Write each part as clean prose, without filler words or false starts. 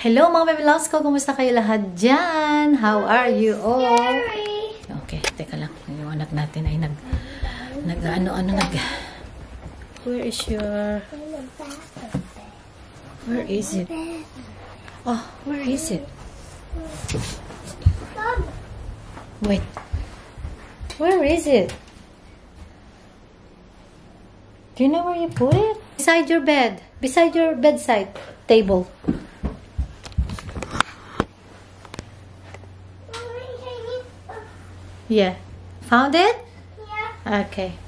Hello mga baby loves ko! Kumusta kayo lahat dyan? How are you all? Okay, teka lang. Yung anak natin ay Where is your... Where is it? Oh, where is it? Wait. Where is it? Do you know where you put it? Beside your bed. Beside your bedside table. Yeah. Found it? Yeah. Okay.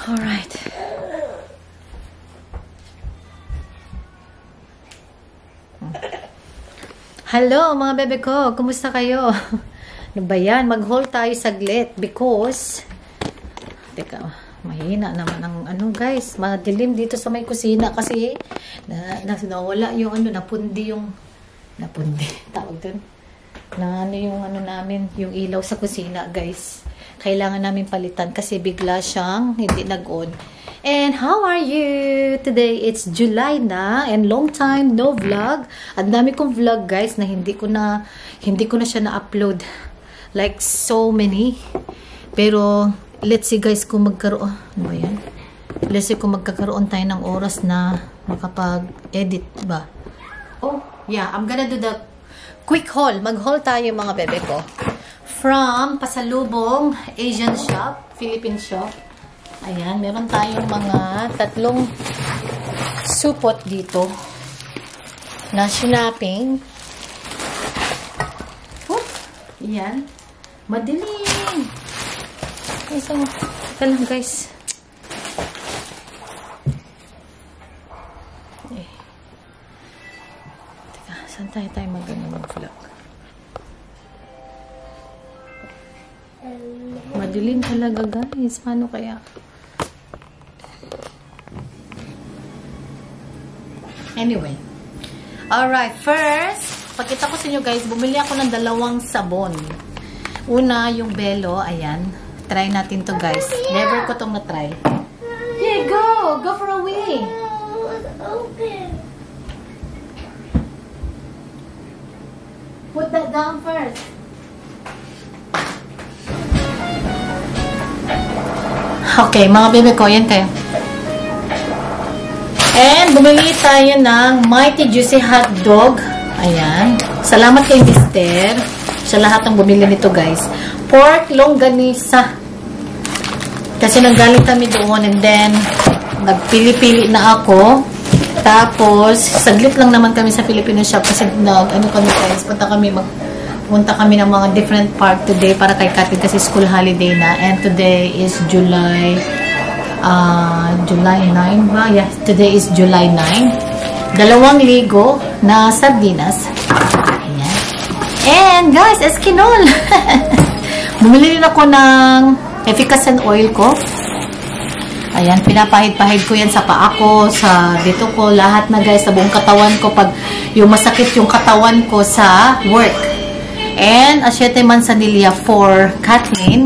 Alright. Hello mga bebe ko. Kumusta kayo? Ano ba yan? Mag-haul tayo saglit because teka, mahina naman ang guys. Madilim dito sa may kusina kasi nawala yung napundi tawag dun. Yung namin, yung ilaw sa kusina, guys. Kailangan namin palitan kasi bigla siyang hindi nag-on. And how are you? Today, it's July na and long time no vlog. Ang dami kong vlog, guys, na hindi ko na siya na-upload. Like, so many. Pero, let's see, guys, kung magkaroon. Ano ba yan? Let's see kung magkakaroon tayo ng oras na makapag-edit ba. Oh, yeah, I'm gonna do the quick haul. Mag-haul tayo mga bebe ko. From Pasalubong Asian Shop, Philippine Shop. Ayan, meron tayong mga 3 supot dito na sinapping. Ayan. Madilim. Ay, so, teka lang guys. Saan tayo mag-vlog? Madilim talaga, guys. Paano kaya? Anyway. Alright. First, pakita ko sa inyo, guys. Bumili ako ng 2 sabon. Una, yung Belo. Ayan. Try natin to, guys. Never ko tong na-try. Yeah, go! Go for a wee! Open! Put that down first. Okay, mga bebe ko, yan kayo. And, bumili tayo ng Mighty Juicy Hot Dog. Ayan. Salamat kay Mister. Sa lahat ng bumili nito, guys. Pork longganisa. Kasi nanggaling kami doon and then, nagpili-pili na ako. Tapos, saglit lang naman kami sa Filipino shop kasi kami guys, punta kami ng mga different park today para kay Katid kasi school holiday na. And today is July 9 ba? Yeah, today is July 9. 2 ligo na sardinas. Ayan. And guys, Eskinol! Bumili rin ako ng efficacy oil ko. Ayan, pinapahid-pahid ko yan sa paa ko, sa dito ko, lahat na guys, sa buong katawan ko pag yung masakit yung katawan ko sa work. And, Asiete Manzanilla for Kathleen.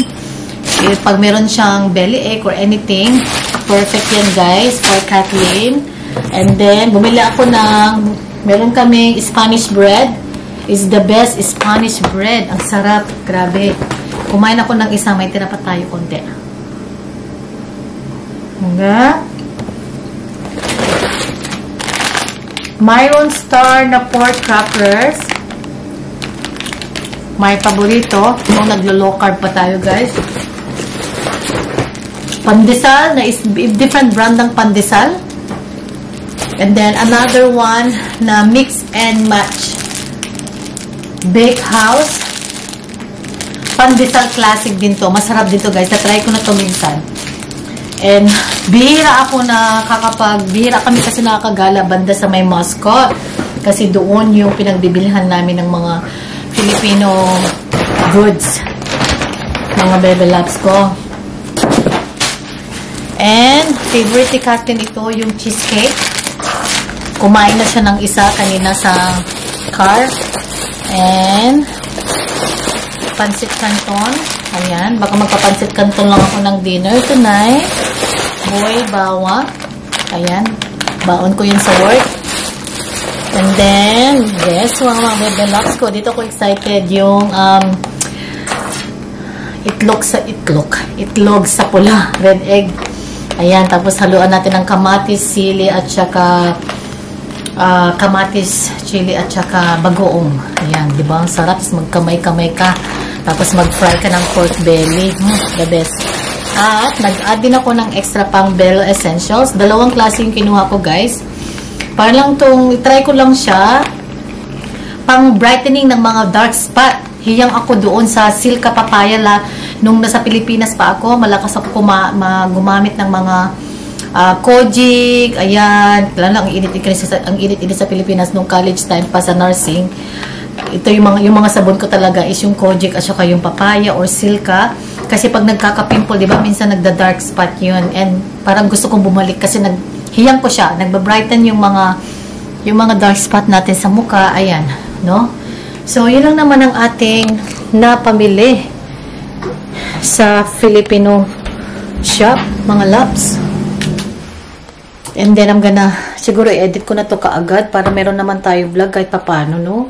Pag meron siyang belly ache or anything, perfect yan guys for Kathleen. And then, bumili ako ng, meron kaming Spanish bread. Is the best Spanish bread. Ang sarap, grabe. Kumain ako ng isa, may tira pa tayo konti. Nga. Myron Star na pork crackers. My paborito. Nung naglo-low-carb pa tayo, guys. Pandesal na is different brand ng pandesal. And then another one na mix and match. Bake House. Pandesal classic din to. Masarap din to, guys. Na-try ko na to minsan. And, bihira kami kasi nakakagala banda sa may Muscat. Kasi doon yung pinagbibilihan namin ng mga Filipino goods. Mga bebe loves ko. And, favorite ni Kathleen ito, yung cheesecake. Kumain na siya ng isa kanina sa car. And, pancit canton. Ayan, baka magpapansit canton lang ako ng dinner tonight. Boy bawang. Ayan. Baon ko yun sa work. And then, yes, mga deluxe ko. Dito ko excited yung itlog sa pula, red egg. Ayan, tapos haluan natin ng kamatis, sili, at saka kamatis, chili, at saka bagoong. Ayan, di ba? Ang sarap. Tapos magkamay-kamay ka. Tapos mag-fry ka ng pork belly. The best. At nag-add din ako ng extra pang Bello Essentials. Dalawang klase yung kinuha ko, guys. Para lang try ko lang siya. Pang brightening ng mga dark spot. Hiyang ako doon sa Silka Papaya nung nasa Pilipinas pa ako. Malakas ako gumamit ng mga Kojic, ayan. Lalo ang init-init sa Pilipinas nung college time pa sa nursing. Ito yung mga sabon ko talaga is yung Kojic at saka yung Papaya or Silka. Kasi pag nagkaka-pimple, di ba, minsan nagda-dark spot yun. And parang gusto kong bumalik kasi hiyang ko siya. Nagba-brighten yung mga dark spot natin sa mukha. Ayan, no? So, yun lang naman ang ating napamili sa Filipino shop, mga loves. And then, siguro i-edit ko na to kaagad para meron naman tayo vlog kahit papano, no?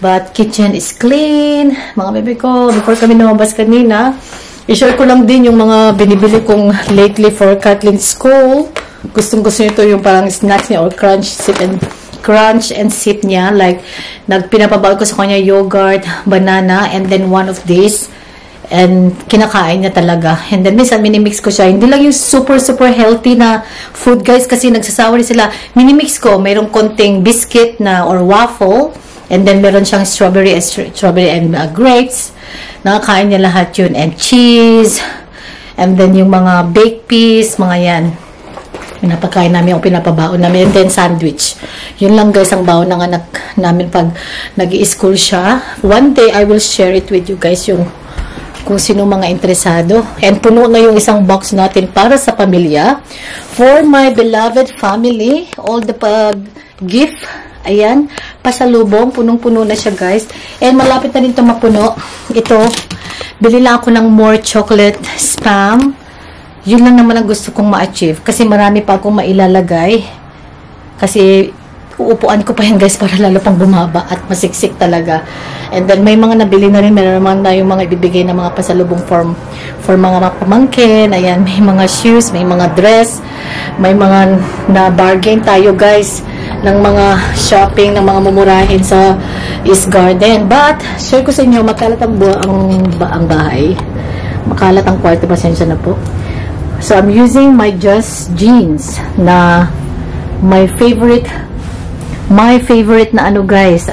But, kitchen is clean. Mga bebe ko, before kami lumabas kanina, i-share ko lang din yung mga binibili kong lately for Kathleen's school. Gustong-gusto nito yung parang snacks niya or crunch and sip niya. Like, pinapabawal ko sa kanya yogurt, banana, and then one of these. And kinakain niya talaga. And then minsan minimix ko siya. Hindi lang yung super healthy na food, guys, kasi nagsasawa rin sila. Minimix ko, mayroong konting biscuit na or waffle. And then meron siyang strawberry and grapes. Nakakain niya lahat yun. And cheese. And then yung mga baked peas, mga yan. Pinapakain namin o pinapabaon namin. And then sandwich. Yun lang, guys, ang baon ng anak namin pag nag-i-school siya. One day, I will share it with you guys kung sino mga interesado. And puno na yung isang box natin para sa pamilya. For my beloved family, all the gift, ayan, pasalubong, punong-puno na siya, guys. And malapit na rin ito mapuno. Ito, bili lang ako ng more chocolate spam. Yun lang naman ang gusto kong ma-achieve. Kasi marami pa akong mailalagay. Kasi uupuan ko pa yan, guys, para lalo pang bumaba at masiksik talaga. And then may mga nabili na rin, meron naman na yung mga ibibigay na mga pasalubong for mga pamangkin. Ayan, may mga shoes, may mga dress, may mga na-bargain tayo, guys, ng mga shopping, ng mga mumurahin sa East Garden. But, share ko sa inyo, makalat ang bahay. Makalat ang kwarto, pasensya na po. So, I'm using my Just Jeans na my favorite na ano, guys,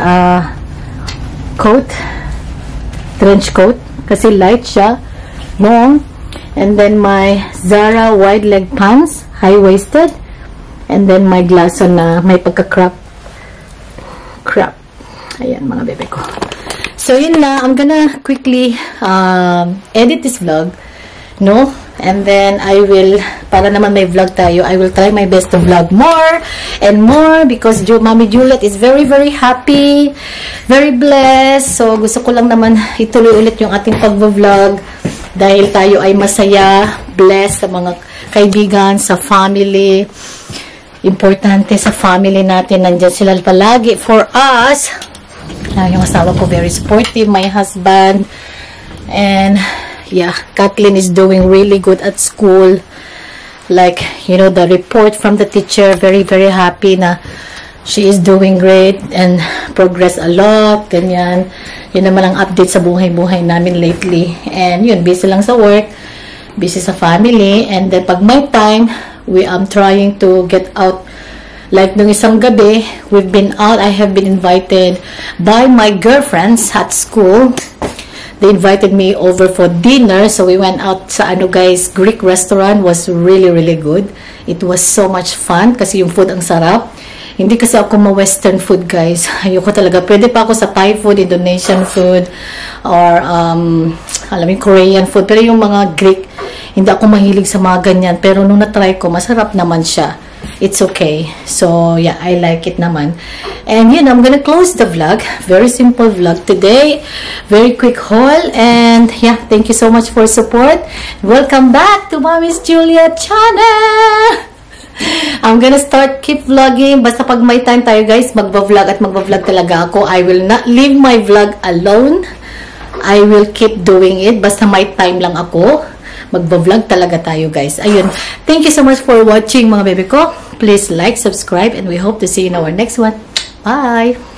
coat, trench coat, kasi light siya, long, and then my Zara wide leg pants, high-waisted, and then my Glasson na may pagka-crop, ayan, mga bebe ko. So, yun na, I'm gonna quickly edit this vlog, no? And then, I will, para naman may vlog tayo, I will try my best to vlog more and more because Mommy Juliet is very happy, very blessed. So, gusto ko lang naman ituloy ulit yung ating pag-vlog dahil tayo ay masaya, blessed sa mga kaibigan, sa family. Importante sa family natin, nandyan sila palagi for us. Yung asawa ko, very supportive, my husband, and yeah, Kathleen is doing really good at school. Like, you know, the report from the teacher, very happy na she is doing great and progress a lot. Ganyan. Yun naman ang update sa buhay-buhay namin lately. And yun, busy lang sa work, busy sa family. And then, pag may time, we am trying to get out. Like, nung isang gabi, we've been out. I have been invited by my girlfriends at school. They invited me over for dinner. So, we went out sa, guys, Greek restaurant. Was really good. It was so much fun kasi yung food ang sarap. Hindi kasi ako ma-Western food, guys. Ayoko talaga. Pwede pa ako sa Thai food, Indonesian food, or, Korean food. Pero yung mga Greek, hindi ako mahilig sa mga ganyan. Pero nung na-try ko, masarap naman siya. It's okay. So, yeah, I like it naman. And yun, I'm gonna close the vlog. Very simple vlog today. Very quick haul. And yeah, thank you so much for support. Welcome back to Mommy's Juliet channel. I'm gonna start keep vlogging. Basta pag may time tayo guys, magva-vlog at magva-vlog talaga ako. I will not leave my vlog alone. I will keep doing it. Basta may time lang ako. Magva-vlog talaga tayo guys. Ayun. Thank you so much for watching mga bebe ko. Please like, subscribe, and we hope to see you in our next one. Bye!